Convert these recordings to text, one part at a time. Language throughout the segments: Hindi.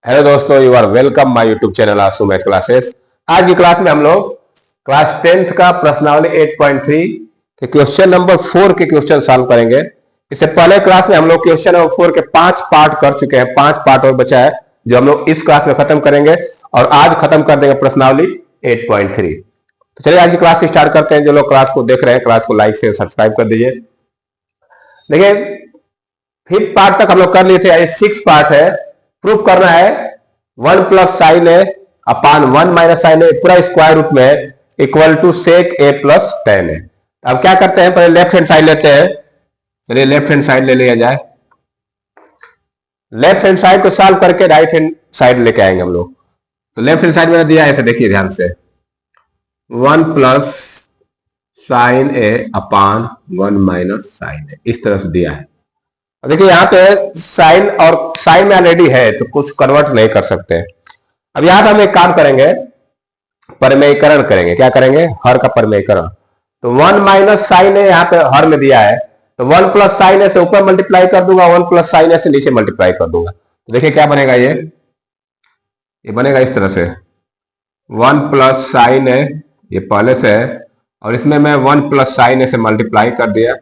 हेलो दोस्तों, you are welcome my YouTube channel Aasu math classes. आज की क्लास में हम लोग क्लास 10th का प्रश्नावली 8.3 के क्वेश्चन नंबर 4 के क्वेश्चन सॉल्व करेंगे। इससे पहले क्लास में हम लोग क्वेश्चन नंबर 4 के 5 पार्ट कर चुके हैं, 5 पार्ट और बचा है जो हम लोग इस क्लास में खत्म करेंगे और आज खत्म कर देंगे प्रश्नावली 8.3। तो चलिए आज की क्लास स्टार्ट करते हैं। जो लोग क्लास को देख रहे हैं, क्लास को लाइक शेयर सब्सक्राइब कर दीजिए। देखिए, 5th पार्ट तक हम लोग कर लिए थे, 6 पार्ट है। प्रूफ करना है 1 plus sine A upon 1 minus sine A पूरा स्क्वायर रूट में equal to sec A plus tan A. अब क्या करते हैं, पहले लेफ्ट हैंड साइड लेते हैं। चलिए लेफ्ट हैंड साइड ले लिया जाए। लेफ्ट हैंड साइड को सॉल्व करके राइट हैंड साइड लेके आएंगे हम लोग। तो लेफ्ट हैंड साइड मैंने दिया है, ऐसे देखिए ध्यान से, 1 plus sine A upon 1 minus sine ए, इस तरह से दिया है। देखिए यहाँ पे साइन और साइन में ऑलरेडी है तो कुछ कन्वर्ट नहीं कर सकते। अब यहाँ पे हम एक काम करेंगे, परमेयीकरण करेंगे। क्या करेंगे? हर का परमेयीकरण। तो 1 माइनस साइन है यहाँ पे हर में दिया है, तो 1 प्लस साइन ए से ऊपर मल्टीप्लाई कर दूंगा, 1 प्लस साइन ए से नीचे मल्टीप्लाई कर दूंगा। तो देखिए क्या बनेगा, ये बनेगा इस तरह से, 1 प्लस साइन ए ये पहले से है और इसमें मैं 1 प्लस साइन ए से मल्टीप्लाई कर दिया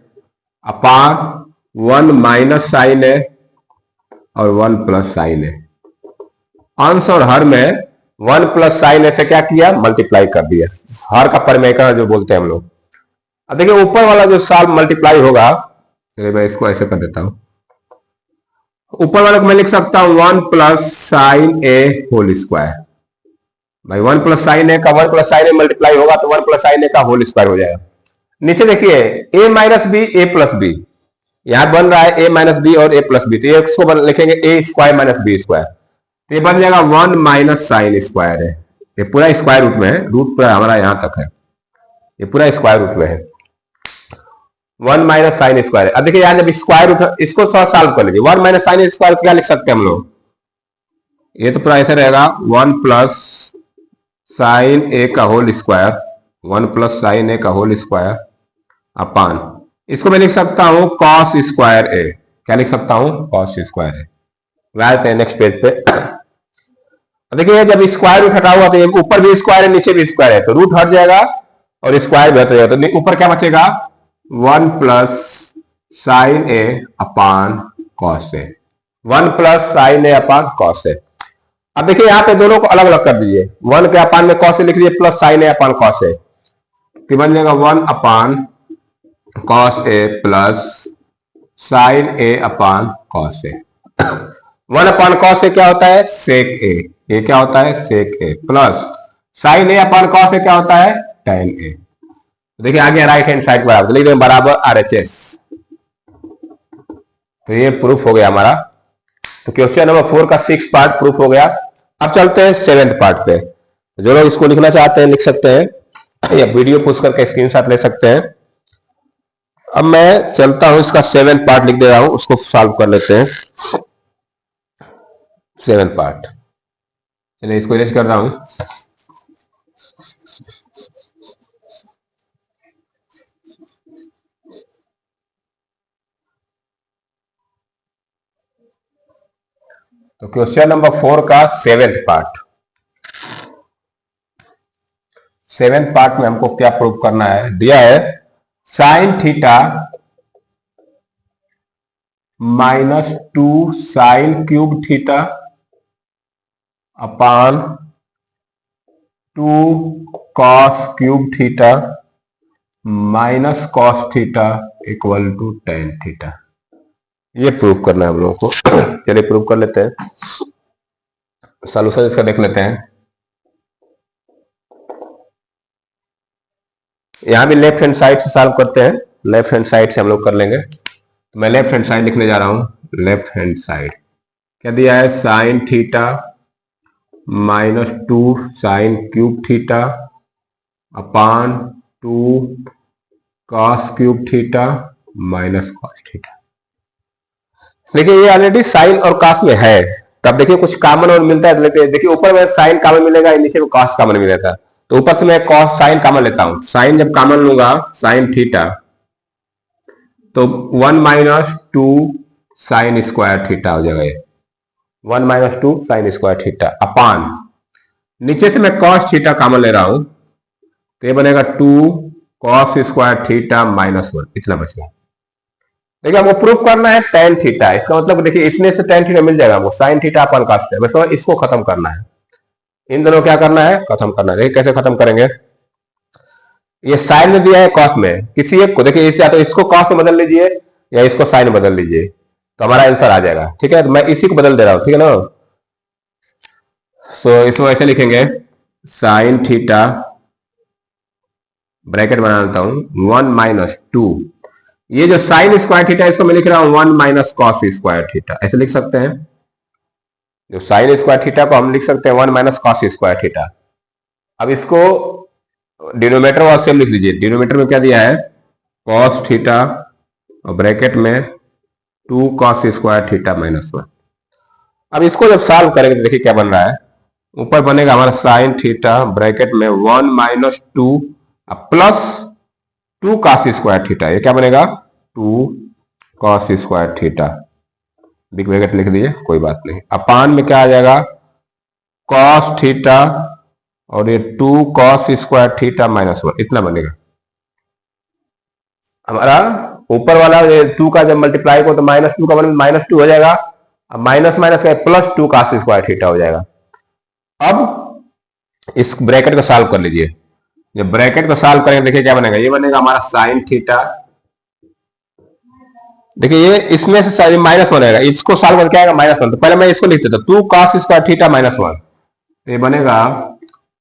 अपान 1 माइनस साइन ए और 1 प्लस साइन ए। अंश और हर में 1 प्लस साइन ए से क्या किया, मल्टीप्लाई कर दिया। हर का परमेयीकरण जो बोलते हैं हम लोग। अब देखिए ऊपर वाला जो साल मल्टीप्लाई होगा, चलिए मैं इसको ऐसे कर देता हूं। ऊपर वाले को मैं लिख सकता हूं 1 प्लस साइन ए होल स्क्वायर। भाई 1 प्लस साइन ए का 1 प्लस साइन ए मल्टीप्लाई होगा तो 1 प्लस साइन ए का होल स्क्वायर हो जाएगा। नीचे देखिए ए माइनस बी ए प्लस बी, यहां बन रहा है ए माइनस बी और ए प्लस बी, तो इसको लिखेंगे ए स्क्वायर माइनस बी स्क्वायर, तो ये बन जाएगा 1 माइनस साइन स्क्वायर है। ये पूरा स्क्वायर रूट में है, रूट पूरा हमारा यहां तक है, ये पूरा स्क्वायर रूट में है, 1 माइनस साइन स्क्वायर। अब देखिए यहां जब स्क्वायर रूट, इसको थोड़ा सॉल्व कर लीजिए। 1 माइनस साइन स्क्वायर क्या लिख सकते हैं हम लोग, ये तो पूरा ऐसे रहेगा 1 प्लस साइन ए का होल स्क्वायर, 1 प्लस साइन ए का होल स्क्वायर अपान, इसको मैं लिख सकता हूं कॉस स्क्वायर ए। क्या लिख सकता हूं? कॉस स्क्वायर ए। आते हैं नेक्स्ट पेज पे। देखिए जब स्क्वायर रूट हटा हुआ तो ऊपर भी स्क्वायर है नीचे भी स्क्वायर है, तो रूट हट जाएगा और स्क्वायर भी हट जाएगा, तो ऊपर क्या बचेगा, 1 plus sine A upon cos A, 1 plus sine A upon cos A. अब देखिए यहाँ पे दोनों को अलग अलग कर दीजिए, 1 के अपान में कॉस ए लिख दीजिए plus sine A upon cos A, तो बन जाएगा 1 अपान cos A plus sine A upon cos A. 1 upon cos A क्या होता है, सेक ए, ये क्या होता है, sec A, plus sine A upon cos A क्या होता है, टेन ए। देखिए आगे राइट हैंड साइड बराबर, लिख देंगे बराबर RHS। तो ये प्रूफ हो गया हमारा। तो क्वेश्चन नंबर 4 का 6 पार्ट प्रूफ हो गया। अब चलते हैं 7th पार्ट पे। जो लोग इसको लिखना चाहते हैं लिख सकते हैं या वीडियो पुश करके स्क्रीनशॉट ले सकते हैं। अब मैं चलता हूं, इसका 7th पार्ट लिख दे रहा हूं, उसको सॉल्व कर लेते हैं। 7th पार्ट, चलिए इसको इरेज कर रहा हूं। तो क्वेश्चन नंबर 4 का 7th पार्ट, 7th पार्ट में हमको क्या प्रूव करना है, दिया है sine theta minus 2 sine cube theta upon 2 cos cube theta minus cos theta equal to tan theta. ये प्रूव करना है हम लोगों को। चलिए प्रूव कर लेते हैं, सॉल्यूशन इसका देख लेते हैं। यहां भी लेफ्ट हैंड साइड से सॉल्व करते हैं, लेफ्ट हैंड साइड से हम लोग कर लेंगे। तो मैं लेफ्ट हैंड साइड लिखने जा रहा हूं। लेफ्ट हैंड साइड क्या दिया है, sine theta minus 2 sine cube theta upon 2 cos cube theta minus cos theta. देखिए ये ऑलरेडी साइन और कॉस में है, तब देखिए कुछ कॉमन और मिलता है। देखिए ऊपर में साइन कॉमन मिलेगा, नीचे में कॉस कॉमन मिलेगा, तो ऊपर से मैं कॉस साइन कॉमन लेता हूं। साइन जब कॉमन लूंगा, साइन थीटा, तो 1 माइनस 2 साइन स्क्वायर थीटा हो जाएगा ये, 1 minus 2 sine square theta upon, नीचे से मैं कॉस थीटा कॉमन ले रहा हूं तो ये बनेगा 2 कॉस स्क्वायर थीटा माइनस 1, इतना बचेगा। देखिए हमको प्रूफ करना है टेन थीटा, इसका मतलब देखिए इतने से टेन थीटा मिल जाएगा हमको, sign theta upon cos theta, बस इसको खत्म करना है, इन दोनों क्या करना है, खत्म करना है। देखिए कैसे खत्म करेंगे, ये साइन में दिया है कॉस में, किसी एक को देखिए इसे या तो इसको कॉस में बदल लीजिए या इसको साइन बदल लीजिए तो हमारा आंसर आ जाएगा। ठीक है, तो मैं इसी को बदल दे रहा हूं, ठीक है ना। सो इसको ऐसे लिखेंगे साइन थीटा, ब्रैकेट बना देता हूं 1 माइनस 2, ये जो साइन स्क्वायर थीटा इसको मैं लिख रहा हूं 1 माइनस कॉस स्क्वायर थीटा, ऐसे लिख सकते हैं। जो साइन स्क्वायर थीटा को हम लिख सकते हैं 1 माइनस कॉस स्क्वायर थीटा। अब इसको डिनोमीटर और सेम लिख लीजिए, डिनोमीटर में क्या दिया है कॉस थीटा और ब्रैकेट में 2 कॉस स्क्वायर थीटा माइनस 1। अब इसको जब सॉल्व करेंगे तो देखिए क्या बन रहा है, ऊपर बनेगा हमारा साइन थीटा ब्रैकेट में 1 minus 2 plus 2 cos square theta, ये क्या बनेगा 2 cos square theta, big bracket लिख दीजिए कोई बात नहीं, अपान में क्या आ जाएगा कॉस थीटा और ये 2 कॉस स्क्वायर थीटा माइनस 1, इतना बनेगा हमारा। ऊपर वाला ये 2 का जब मल्टीप्लाई को तो माइनस 2 का माइनस 2 हो जाएगा, अब माइनस माइनस का प्लस 2 कॉस स्क्वायर थीटा हो जाएगा। अब इस ब्रैकेट को सॉल्व कर लीजिए, जब ब्रैकेट को सॉल्व करेंगे देखिए क्या बनेगा, ये बनेगा हमारा साइन थीटा, देखिए ये इसमें से माइनस वन आएगा, इसको सॉल्व करके आएगा माइनस 1, तो पहले मैं इसको लिख देता हूं 2 कॉस स्क्वायर थीटा माइनस 1, तो ये बनेगा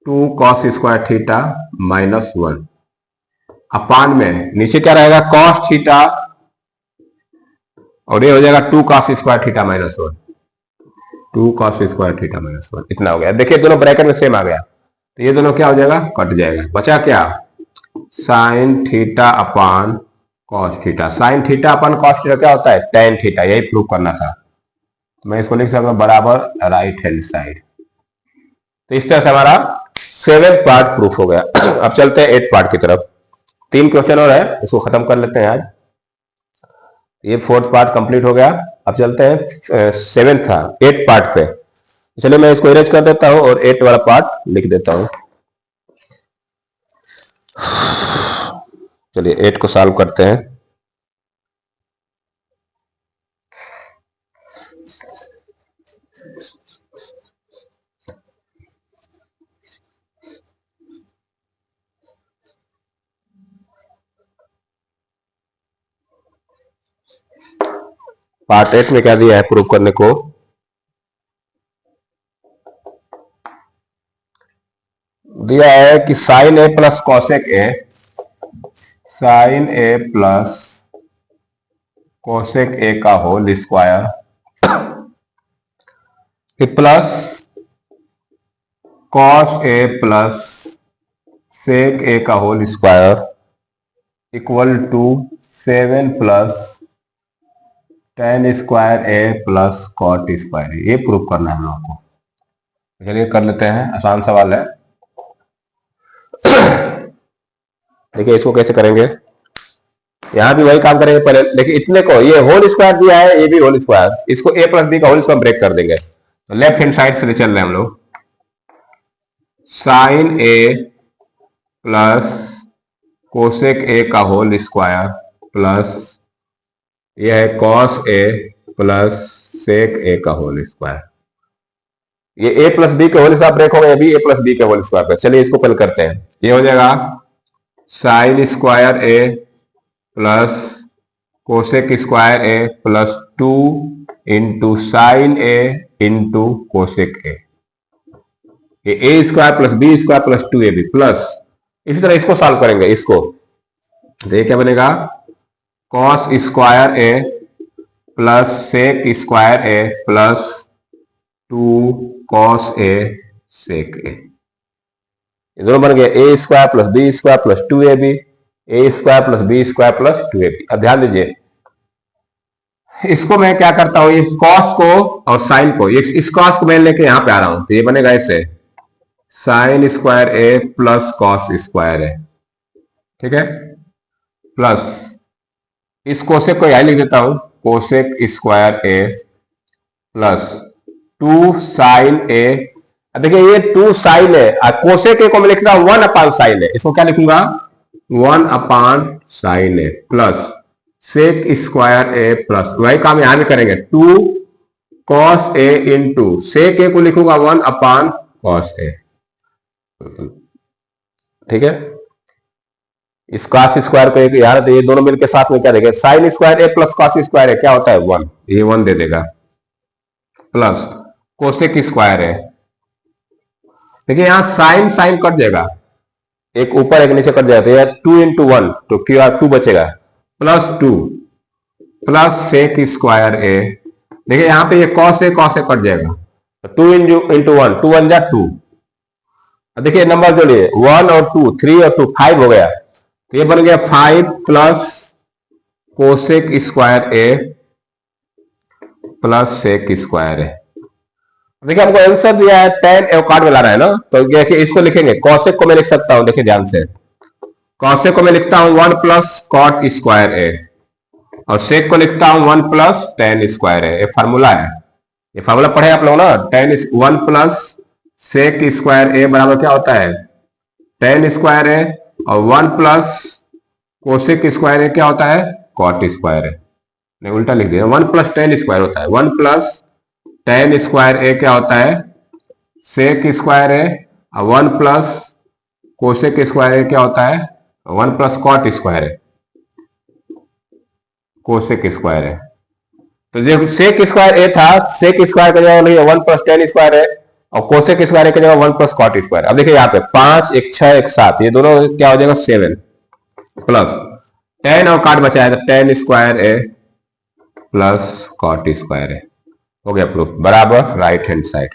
2 कॉस स्क्वायर थीटा माइनस 1 अपान में नीचे क्या रहेगा कॉस थीटा और ये हो जाएगा 2 cos square theta minus 1, 2 cos square theta minus 1, इतना हो गया। देखिए दोनों ब्रैकेट में सेम आ गया, तो ये दोनों क्या हो जाएगा कट जाएगा, बचा क्या sine theta upon cos theta. Sine theta upon cos theta क्या होता है टेन थीटा, यही प्रूव करना था। मैं इसको लिख सकता हूं बराबर राइट हैंड साइड। तो इस तरह से हमारा 7 पार्ट प्रूफ हो गया। अब चलते हैं 8 पार्ट की तरफ, 3 क्वेश्चन और है, उसको खत्म कर लेते हैं आज। ये 4th पार्ट कंप्लीट हो गया, अब चलते हैं 7th था 8 पार्ट पे। चलिए मैं इसको इरेज कर देता हूं और 8 वाला पार्ट लिख देता हूं। चलिए 8 को सॉल्व करते हैं। पार्ट 8 में क्या दिया है प्रूव करने को, दिया है कि sine A plus cosec A, sine A plus cosec A का whole square plus cos A plus sec A का whole square equal to 7 plus tan square A plus cot square, ये प्रूव करना है हम लोग को। चलिए कर लेते हैं, आसान सवाल है। देखिए इसको कैसे करेंगे, यहां भी वही काम करेंगे पहले, लेकिन इतने को ये होल स्क्वायर दिया है, ये भी होल स्क्वायर, इसको ए प्लस बी का होल स्क्वायर ब्रेक कर देंगे। तो लेफ्ट हैंड साइड से चल रहे हैं हम लोग, sine A plus cosec A का होल स्क्वायर प्लस यह है cos A plus sec A का होल स्क्वायर, ये ए प्लस बी के होल स्क्वायर ब्रेक होगा, ये भी ए प्लस बी के होल स्क्वायर पे। चलिए इसको पहले करते हैं, ये हो जाएगा sine square A plus cosec square A plus 2 into sine A into cosec A, ये A square plus B square plus 2ab plus, इसी तरह इसको सॉल्व करेंगे इसको, तो ये क्या बनेगा cos square A plus sec square A plus 2 cos A sec A, ये दोनों बन गए A square plus B square plus 2ab, A square plus B square plus 2ab। अब ध्यान दीजिए इसको मैं क्या करता हूं, ये कॉस को और साइन को, इस कॉस को मैं लेके यहां पे आ रहा हूं, तो ये बनेगा ऐसे sign square A plus cos square ए, ठीक है, प्लस इस कोसेक को यहां लिख देता हूं cosec square A plus 2 sign ए, देखिए ये 2 साइन है, कोसेक ए को मैं लिख रहा हूं 1 अपान साइन ए, इसको क्या लिखूंगा 1 अपान sign A plus sec square A plus, वही काम यहां भी करेंगे 2 कॉस ए इंटू सेक ए को लिखूंगा 1 अपान कॉस ए, ठीक है। इस कॉस स्क्वायर को एक यार ये दोनों मिलकर साथ में क्या देगा, sign square A plus cos square ए क्या होता है 1, ये 1 दे देगा प्लस कोसेक स्क्वायर है, देखिए यहां साइन साइन कट जाएगा, एक ऊपर एक नीचे कट जाएगा, तो 2 इंटू 1 तो क्या 2 बचेगा प्लस 2 प्लस सेक स्क्वायर ए, देखिए यहां पे ये कॉस ए कट जाएगा, 2 इंटू 1 2 1 जा 2, देखिए नंबर जोड़िए 1 और 2 3 और 2 5 हो गया, तो ये बन गया 5 plus cosec square A plus sec square ए। देखिए हमको आंसर दिया है tan एवकार्ड में लाना है ना, तो देखिए इसको लिखेंगे कॉसेक को मैं लिख सकता हूं, देखिए ध्यान से कॉसेक को मैं लिखता हूं 1 प्लस कॉट स्क्वायर ए और सेक को लिखता हूं 1 प्लस tan स्क्वायर ए, ये फार्मूला है, ये फार्मूला पढ़े आप लोग ना, tan 1 प्लस सेक स्क्वायर ए बराबर क्या होता है tan स्क्वायर ए और 1 प्लस कोसेक स्क्वायर ए क्या होता है कॉट स्क्वायर ए, नहीं उल्टा लिख दिया 1 प्लस tan स्क्वायर होता है, 1 प्लस tan स्क्वायर ए क्या होता है सेक स्क्वायर ए और 1 प्लस कोसेक स्क्वायर ए क्या होता है 1 प्लस कॉट स्क्वायर ए कोसेक स्क्वायर है, तो जो सेक स्क्वायर ए था सेक स्क्वायर का जगह नहीं है 1 प्लस tan स्क्वायर है और कोसेक स्क्वायर की जगह 1 प्लस कॉट स्क्वायर। अब देखिए यहाँ पे 5 1 6 1 7 ये दोनों क्या हो जाएगा 7 प्लस tan और काट बचा है तो tan square A plus cot square है, हो गया प्रूफ बराबर राइट हैंड साइड।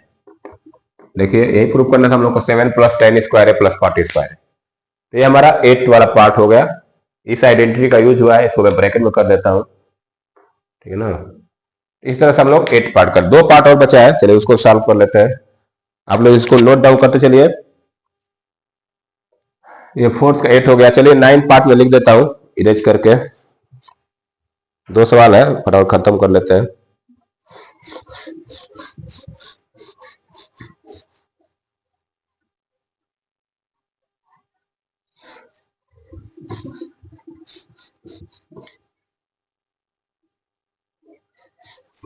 देखिए यही प्रूफ करना था हम लोग को 7 प्लस tan स्क्वायर है प्लस कॉट स्क्वायर है, तो ये हमारा 8 वाला पार्ट हो गया, इस आइडेंटिटी का यूज हुआ है, इसको मैं ब्रैकेट में कर देता हूं, ठीक है ना। इस तरह से हम लोग 8 पार्ट कर, 2 पार्ट और बचा है, चलिए उसको सॉल्व कर लेते हैं, आप लोग इसको नोट डाउन करते चलिए, ये 4th का 8 हो गया, चलिए 9 पार्ट में लिख देता हूं इरेज करके, 2 सवाल है फटाफट खत्म कर लेते हैं।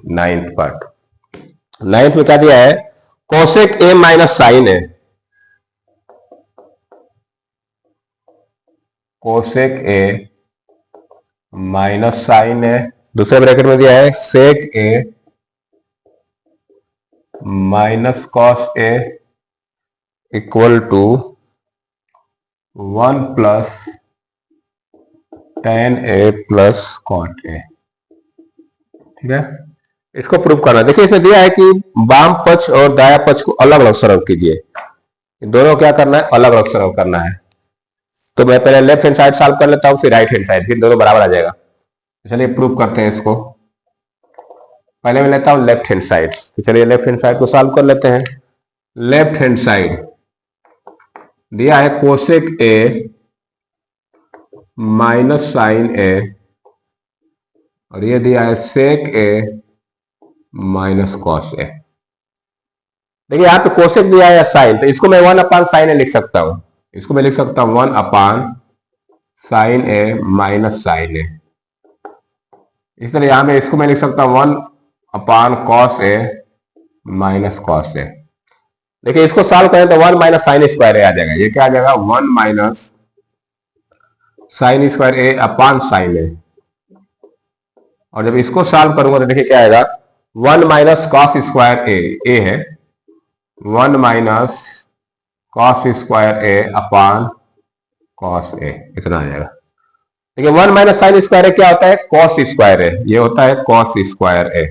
नाइन्थ पार्ट, नाइन्थ में क्या दिया है कोसेक ए माइनस साइन है, कोसेक ए माइनस साइन है, दूसरे ब्रैकेट में दिया है sec A minus cos A equal to 1 plus tan A plus cot A, ठीक है। इसको प्रूव करना, देखिए इसमें दिया है कि वाम पक्ष और दाया पक्ष को अलग अलग सर्व कीजिए, दोनों क्या करना है अलग अलग सर्व करना है, तो मैं पहले लेफ्ट हैंड साइड सॉल्व कर लेता हूं फिर राइट हैंड साइड, फिर दोनों बराबर आ जाएगा। चलिए प्रूव करते हैं इसको, पहले मैं लेता हूं लेफ्ट हैंड साइड, तो चलिए लेफ्ट हैंड साइड को सॉल्व कर लेते हैं। लेफ्ट हैंड साइड दिया है कोसेक ए माइनस साइन ए और ये दिया है सेक ए माइनस कॉस ए, देखिए यहाँ पे कोसेक दिया है या साइन, तो इसको मैं 1 अपान साइन ए लिख सकता हूं, इसको मैं लिख सकता हूं 1 अपान साइन ए माइनस साइन ए, इस तरह यहां में इसको मैं लिख सकता हूं 1 अपान कॉस ए माइनस कॉस ए। देखिए इसको सॉल्व करें तो 1 माइनस साइन स्क्वायर ए आ जाएगा, ये क्या आ जाएगा 1 minus sign square A upon sign ए, और जब इसको सॉल्व करूंगा तो देखिए क्या आएगा 1 माइनस कॉस स्क्वायर ए है 1 minus cos square A upon cos A, इतना आ जाएगा। देखिए 1 माइनस साइन स्क्वायर ए क्या होता है कॉस स्क्वायर ए, ये होता है cos square A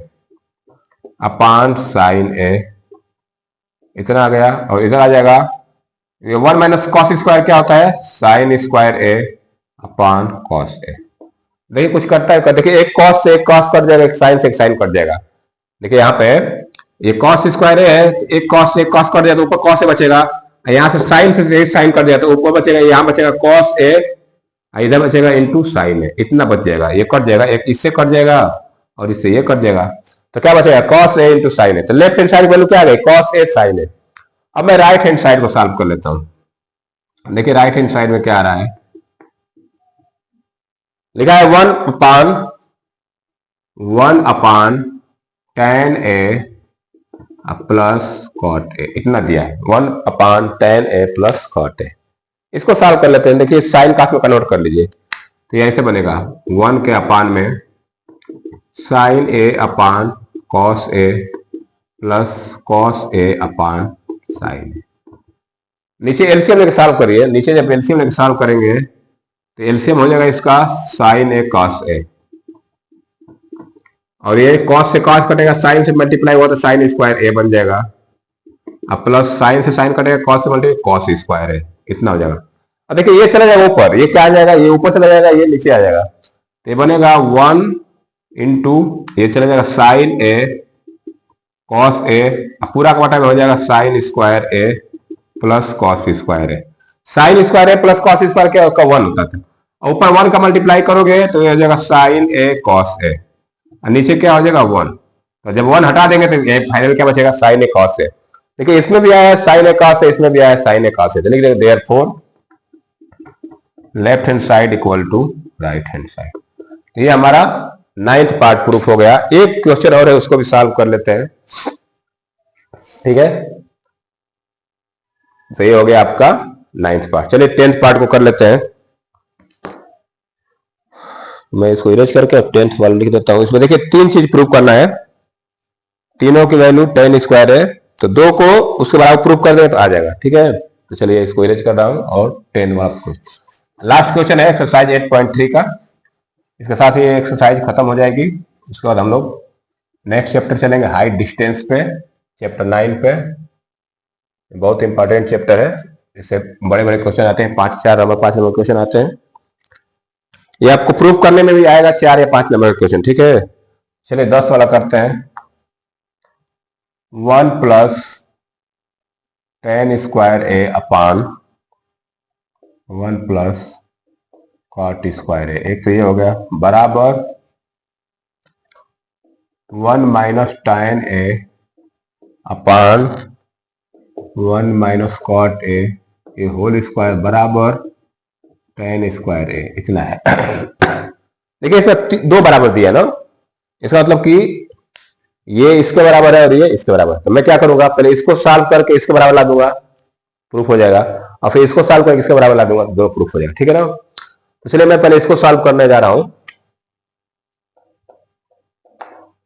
upon sign ए, इतना आ गया, और इधर आ जाएगा ये 1 माइनस कॉस स्क्वायर क्या होता है sign square A upon cos A. देखिए कुछ करता है, देखिए एक कॉस से एक कॉस कट जाएगा, एक साइन से एक साइन कट जाएगा, देखिए यहाँ पे ये कॉस स्क्वायर है, एक कॉस से एक कॉस कट जाए तो ऊपर कॉस ए बचेगा, यहाँ से साइन से साइन कट जाए तो ऊपर बचेगा, यहाँ बचेगा कॉस ए, इधर बचेगा इनटू साइन ए, इतना बच जाएगा, ये कट जाएगा, एक इससे कट जाएगा और इससे ये कट जाएगा, तो क्या बचेगा कॉस ए इंटू साइन ए। तो लेफ्ट हैंड साइड वैल्यू क्या आ गई कॉस ए साइन ए। अब मैं राइट हैंड साइड को सॉल्व कर लेता हूं। देखिए राइट हैंड साइड में क्या आ रहा है, लिखा है 1 upon tan A plus cot A, इतना दिया है 1/tan ए प्लस कॉट ए। इसको सॉल्व कर लेते हैं। देखिए साइन कास्ट में कन्वर्ट कर लीजिए, तो ये ऐसे बनेगा 1 के अपान में sign A upon cos A plus cos A upon sign ए। नीचे एलसीएम लेके सॉल्व करिए, नीचे जब एलसीएम लेके सॉल्व करेंगे तो एलसीएम हो जाएगा इसका साइन ए कॉस ए, और ये कॉस से कॉस कटेगा, साइन से मल्टीप्लाई हुआ तो साइन स्क्वायर ए बन जाएगा, अब प्लस साइन से साइन कटेगा, कॉस से मल्टीप्लाई कॉस स्क्वायर ए, इतना हो जाएगा। अब देखिए ये चला जाएगा ऊपर, ये क्या आ जाएगा, ये ऊपर चला जाएगा, ये नीचे आ जाएगा, तो ये बनेगा 1 इंटू ये चला जाएगा साइन ए कॉस ए, पूरा का में हो जाएगा sine square A plus cos square A. Sign square A plus cos square क्या उसका 1 होता था, ऊपर 1 का मल्टीप्लाई करोगे तो ये हो जाएगा साइन ए कॉस ए, और नीचे क्या हो जाएगा 1। तो जब 1 हटा देंगे तो ये फाइनल क्या बचेगा साइन ए कॉस ए। देखिए इसमें भी आया है साइन ए कॉस ए, इसमें भी आया है साइन ए कॉस ए, तो लिख देंगे therefore left hand side equal to right hand side. तो ये हमारा 9th पार्ट प्रूफ हो गया। एक क्वेश्चन और है उसको भी सॉल्व कर लेते हैं, ठीक है। तो ये हो गया आपका 9th पार्ट। चलिए 10th पार्ट को कर लेते हैं। मैं इसको इरेज करके 10th वाला लिख देता हूं। इसमें देखिए 3 चीज प्रूव करना है, तीनों की वैल्यू tan स्क्वायर है, तो 2 को उसके बराबर प्रूव कर दें तो आ जाएगा, ठीक है। तो चलिए इसको इरेज कर रहा हूं और 10 वाला लास्ट क्वेश्चन है एक्सरसाइज 8.3 का। इसके साथ ही एक्सरसाइज खत्म हो जाएगी। उसके बाद हम लोग नेक्स्ट चैप्टर चलेंगे हाइट डिस्टेंस पे, चैप्टर 9 पे। बहुत इंपॉर्टेंट चैप्टर है, इससे बड़े बड़े क्वेश्चन आते हैं, 5 नंबर 5 नंबर क्वेश्चन आते हैं। ये आपको प्रूफ करने में भी आएगा 4 या 5 नंबर का क्वेश्चन, ठीक है। चलिए 10 वाला करते हैं। 1 plus tan square A upon 1 plus cot square A, एक तो ये हो गया, बराबर 1 minus tan A upon 1 minus cot A, ये होल स्क्वायर बराबर tan स्क्वायर ए, इतना है। देखिए इसमें 2 बराबर दिया ना, इसका मतलब कि ये इसके बराबर है और ये इसके बराबर। तो मैं क्या करूंगा, पहले इसको सॉल्व करके इसके बराबर ला दूंगा, प्रूफ हो जाएगा, और फिर इसको सॉल्व करके इसके बराबर ला दूंगा, 2 प्रूफ हो जाएगा, ठीक है ना। तो चलिए मैं पहले इसको सॉल्व करने जा रहा हूं।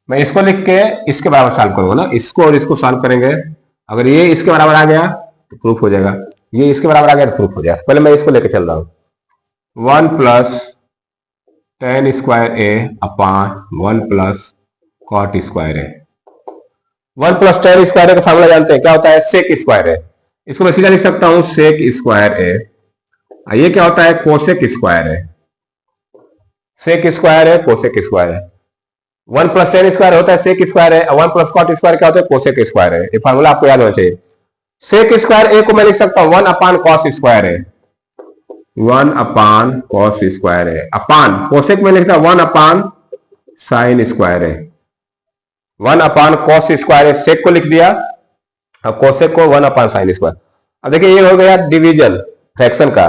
मैं इसको लिख के इसके बराबर सॉल्व करूंगा ना, इसको और इसको सॉल्व करेंगे, अगर ये इसके बराबर आ गया तो प्रूफ हो जाएगा, ये इसके बराबर आ गया तो प्रूफ हो जाएगा। पहले मैं इसको लेके चल रहा हूं। 1 plus tan square A upon 1 plus cot square A. 1 plus tan square ए का फार्मूला जानते हैं, क्या होता है, सेक स्क्वायर है। इसको मैं सीधा लिख सकता हूं सेक स्क्वायर ए। ये क्या होता है, कोसेक स्क्वायर है। सेक स्क्वायर है, कोसेक स्क्वायर है। 1 प्लस tan स्क्वायर होता है सेक स्क्वायर है, और 1 प्लस कॉट स्क्वायर क्या होता है, कोसेक स्क्वायर है। ये फार्मूला आपको याद होना चाहिए। सेक स्क्वायर ए को मैं लिख सकता हूं 1 अपान कॉस स्क्वायर है, 1 अपान कॉस स्क्वायर है, अपान कोसेक में लिखता हूं 1 अपान साइन स्क्वायर है, 1 अपान कॉस स्क्वायर है, सेक को लिख दिया और कोसेक को 1 अपान साइन स्क्वायर। अब देखिए ये हो गया डिवीजन फ्रैक्शन का,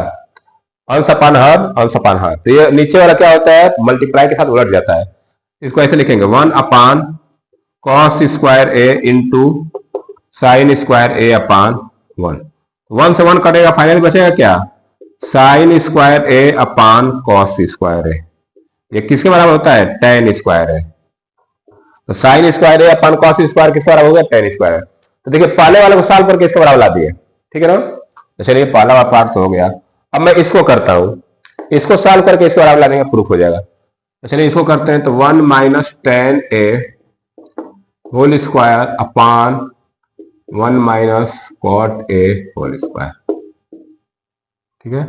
अंश अपान हर, अंश अपान हर। तो ये नीचे वाला क्या होता है, मल्टीप्लाई के साथ उलट जाता है। इसको ऐसे लिखेंगे 1 अपान cos square A into sine square A upon 1। 1 से 1 कटेगा, फाइनल बचेगा क्या, sign square A upon cos square ए। ये किसके बराबर होता है, tan स्क्वायर है। तो sign square A upon cos square किसके बराबर हो गया, tan स्क्वायर। तो देखिए पहले वाले को सॉल्व करके इसके बराबर ला दिए, ठीक है ना। तो चलिए पहला वाला पार्ट तो हो गया। अब मैं इसको करता हूं, इसको सॉल्व करके इसके बराबर ला देंगे, प्रूफ हो जाएगा। तो चलिए इसको करते हैं। तो 1 minus tan A whole square upon 1 minus cot A whole square, ठीक है।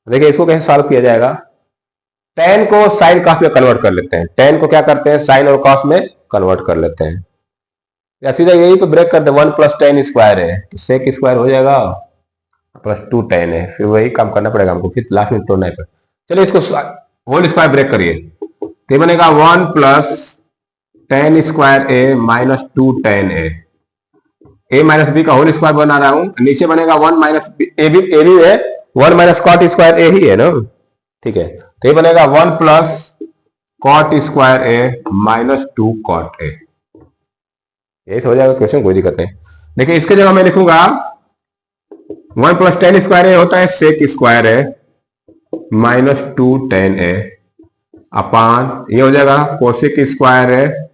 देखिए इसको कैसे सॉल्व किया जाएगा, tan को साइन कॉस में कन्वर्ट कर लेते हैं। tan को क्या करते हैं, साइन और कॉस में कन्वर्ट कर लेते हैं, या सीधा यही पे ब्रेक कर दे। 1 प्लस tan स्क्वायर है तो सेक स्क्वायर हो जाएगा, प्लस 2 tan है, फिर वही काम करना पड़ेगा हमको, फिर लास्ट में तोड़ना है। चलिए इसको होल स्क्वायर ब्रेक करिए, तो बनेगा 1 plus tan square A minus 2 tan A minus B का होल स्क्वायर बना रहा हूं, नीचे बनेगा 1 माइनस ए भी है, 1 माइनस कॉट स्क्वायर ए ही है ना, ठीक है। तो ये बनेगा 1 plus cot square A minus 2 cot A, यही हो जाएगा क्वेश्चन, कोई दिक्कत नहीं। देखिए इसके जगह मैं लिखूंगा 1 प्लस टेन स्क्वायर ए होता है sec square A minus 2 tan A upon ये हो जाएगा cosec square A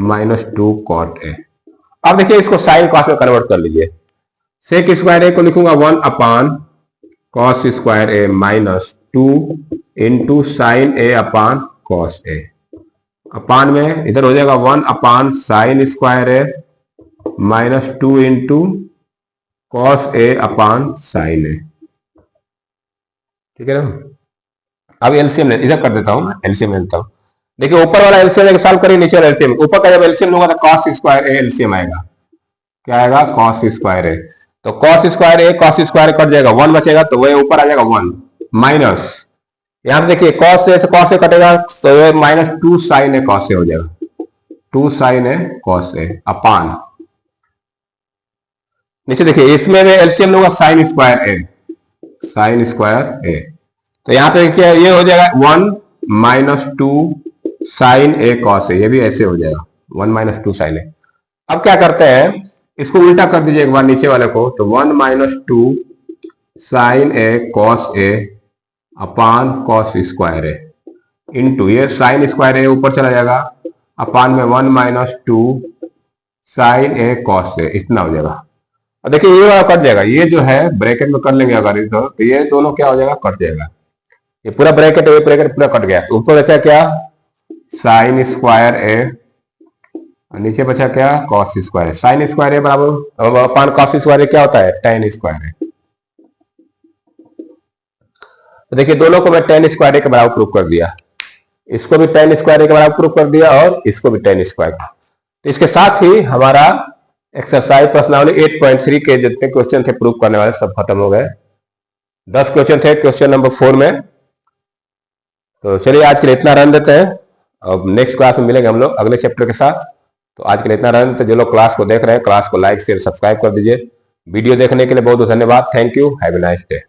minus 2 cot A. अब देखिए इसको साइन कॉस में कन्वर्ट कर लीजिए। सेक स्क्वायर ए को लिखूंगा 1 अपान cos square A minus 2 into sine A upon cos A, अपान में इधर हो जाएगा 1 अपान sign square A minus 2 into cos A upon sign ए, ठीक है ना। अब एलसीएम इधर कर देता हूं, मैं एलसीएम लेता हूं। देखिए ऊपर वाला एलसीएम सॉल्व करिए, नीचे वाला एलसीएम, ऊपर का जब एलसीएम लूंगा तो कॉस स्क्वायर ए एलसीएम आएगा, क्या आएगा कॉस स्क्वायर ए। तो कॉस स्क्वायर ए कॉस स्क्वायर कट जाएगा, 1 बचेगा तो वह ऊपर आ जाएगा 1 माइनस, यहां पे देखिए कॉस से कॉस ए कटेगा तो ये minus 2 sign A cos A हो जाएगा, 2 साइन ए कॉस ए अपान, नीचे देखिए इसमें मैं एलसीएम लूंगा साइन स्क्वायर ए, साइन स्क्वायर ए, तो यहां पे देखिए ये हो जाएगा 1 minus 2 sign A cos A, ये भी ऐसे हो जाएगा 1 माइनस 2 साइन ए। अब क्या करते हैं इसको उल्टा कर दीजिए एक बार नीचे वाले को, तो 1 minus 2 sign A cos A upon cos square A into ये साइन स्क्वायर ए ऊपर चला जाएगा अपान में 1 minus 2 sign A cos A, इतना हो जाएगा। और देखिए ये वाला कट जाएगा, ये जो है ब्रैकेट में कर लेंगे अगर इधर तो ये दोनों क्या हो जाएगा कट जाएगा, ये पूरा ब्रैकेट ये ब्रैकेट पूरा कट गया, तो ऊपर बचा क्या साइन स्क्वायर ए और नीचे बचा क्या कॉस स्क्वायर ए, साइन स्क्वायर ए बराबर अपान कॉस स्क्वायर ए क्या होता है टेन स्क्वायर ए। तो देखिए दोनों को मैं टेन स्क्वायर ए के बराबर प्रूव कर दिया, इसको भी टेन स्क्वायर ए के बराबर प्रूव कर दिया और इसको भी टेन स्क्वायर। तो इसके साथ ही हमारा एक्सरसाइज प्रश्नावली 8.3 के जितने क्वेश्चन थे प्रूव करने वाले सब खत्म हो गए, 10 क्वेश्चन थे क्वेश्चन नंबर 4 में। तो चलिए आज के लिए इतना रन देते हैं, अब नेक्स्ट क्लास में मिलेंगे हम लोग अगले चैप्टर के साथ। तो आज के लिए इतना रन देते, जो लोग क्लास को देख रहे हैं क्लास को लाइक शेयर सब्सक्राइब कर दीजिए। वीडियो देखने के लिए बहुत बहुत धन्यवाद, thank you, have a nice day.